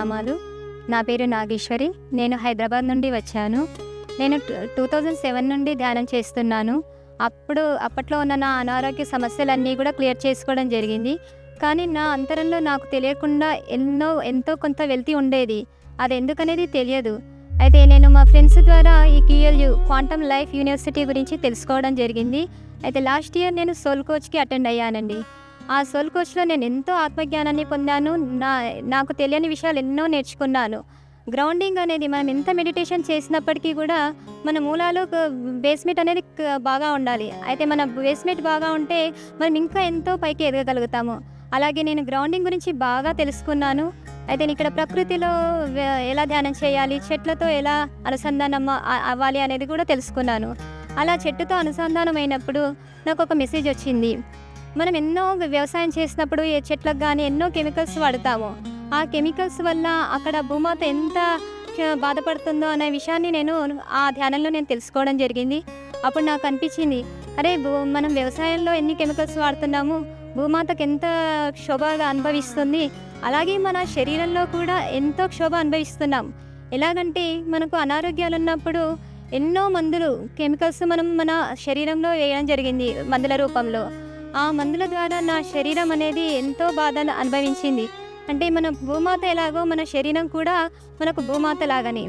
ప్రణామాలు. నా పేరు నాగేశ్వరి. నేను హైదరాబాద్ నుండి వచ్చాను. నేను 2007 నుండి ధ్యానం చేస్తున్నాను. అప్పట్లో ఉన్న నా అనారోగ్య సమస్యలన్నీ కూడా క్లియర్ చేసుకోవడం జరిగింది. కానీ నా అంతరంలో నాకు తెలియకుండా ఎంతో కొంత వెలితి ఉండేది. అది ఎందుకనేది తెలియదు. అయితే నేను మా ఫ్రెండ్స్ ద్వారా ఈ QLU క్వాంటమ్ లైఫ్ యూనివర్సిటీ గురించి తెలుసుకోవడం జరిగింది. అయితే లాస్ట్ ఇయర్ నేను సోల్ కోచ్కి అటెండ్ అయ్యానండి. ఆ సోల్ కోచ్లో నేను ఎంతో ఆత్మజ్ఞానాన్ని పొందాను. నాకు తెలియని విషయాలు ఎన్నో నేర్చుకున్నాను. గ్రౌండింగ్ అనేది మనం ఎంత మెడిటేషన్ చేసినప్పటికీ కూడా మన మూలాలు బేస్మెంట్ అనేది బాగా ఉండాలి. అయితే మన బేస్మెంట్ బాగా ఉంటే మనం ఇంకా ఎంతో పైకి ఎదగగలుగుతాము. అలాగే నేను గ్రౌండింగ్ గురించి బాగా తెలుసుకున్నాను. అయితే నేను ఇక్కడ ప్రకృతిలో ఎలా ధ్యానం చేయాలి, చెట్లతో ఎలా అనుసంధానం అవ్వాలి అనేది కూడా తెలుసుకున్నాను. అలా చెట్టుతో అనుసంధానం అయినప్పుడు నాకు ఒక మెసేజ్ వచ్చింది. మనం ఎన్నో వ్యవసాయం చేసినప్పుడు ఏ చెట్లకు కానీ ఎన్నో కెమికల్స్ వాడతాము. ఆ కెమికల్స్ వల్ల అక్కడ భూమాత ఎంత బాధపడుతుందో అనే విషయాన్ని నేను ఆ ధ్యానంలో తెలుసుకోవడం జరిగింది. అప్పుడు నాకు అనిపించింది, అరే మనం వ్యవసాయంలో ఎన్ని కెమికల్స్ వాడుతున్నాము, భూమాతకు ఎంత క్షోభగా అనుభవిస్తుంది. అలాగే మన శరీరంలో కూడా ఎంతో క్షోభ అనుభవిస్తున్నాం. ఎలాగంటే మనకు అనారోగ్యాలు ఉన్నప్పుడు ఎన్నో మందులు కెమికల్స్ మనం మన శరీరంలో వేయడం జరిగింది మందుల రూపంలో. ఆ మందుల ద్వారా నా శరీరం అనేది ఎంతో బాధను అనుభవించింది. అంటే మన భూమాత ఎలాగో మన శరీరం కూడా మనకు భూమాత లాగానే.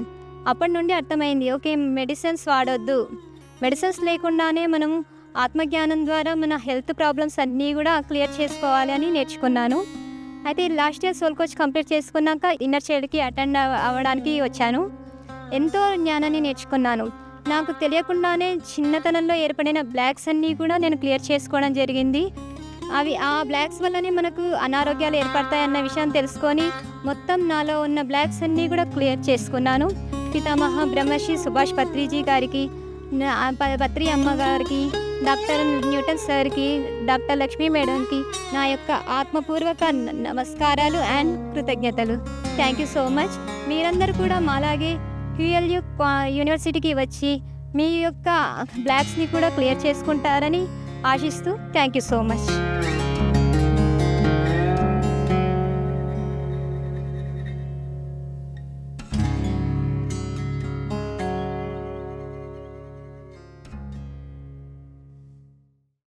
అప్పటి నుండి అర్థమైంది, ఓకే మెడిసిన్స్ వాడొద్దు. మెడిసిన్స్ లేకుండానే మనం ఆత్మజ్ఞానం ద్వారా మన హెల్త్ ప్రాబ్లమ్స్ అన్నీ కూడా క్లియర్ చేసుకోవాలి అని నేర్చుకున్నాను. అయితే last year soul coach complete చేసుకున్నాక ఇన్నర్ చైల్డ్కి అటెండ్ అవ్వడానికి వచ్చాను. ఎంతో జ్ఞానాన్ని నేర్చుకున్నాను. నాకు తెలియకుండానే చిన్నతనంలో ఏర్పడిన బ్లాక్స్ అన్నీ కూడా నేను క్లియర్ చేసుకోవడం జరిగింది. ఆ బ్లాక్స్ వల్లనే మనకు అనారోగ్యాలు ఏర్పడతాయన్న విషయం తెలుసుకొని మొత్తం నాలో ఉన్న బ్లాక్స్ అన్నీ కూడా క్లియర్ చేసుకున్నాను. పితామహ బ్రహ్మశ్రీ సుభాష్ పత్రిజీ గారికి, పత్రి అమ్మగారికి, డాక్టర్ న్యూటన్ సార్కి, డాక్టర్ లక్ష్మీ మేడంకి నా యొక్క ఆత్మపూర్వక నమస్కారాలు అండ్ కృతజ్ఞతలు. Thank you so much. మీరందరూ కూడా మాలాగే QLU యూనివర్సిటీకి వచ్చి మీ యొక్క బ్లాక్స్ని కూడా క్లియర్ చేసుకుంటారని ఆశిస్తూ థ్యాంక్ యూ సో మచ్.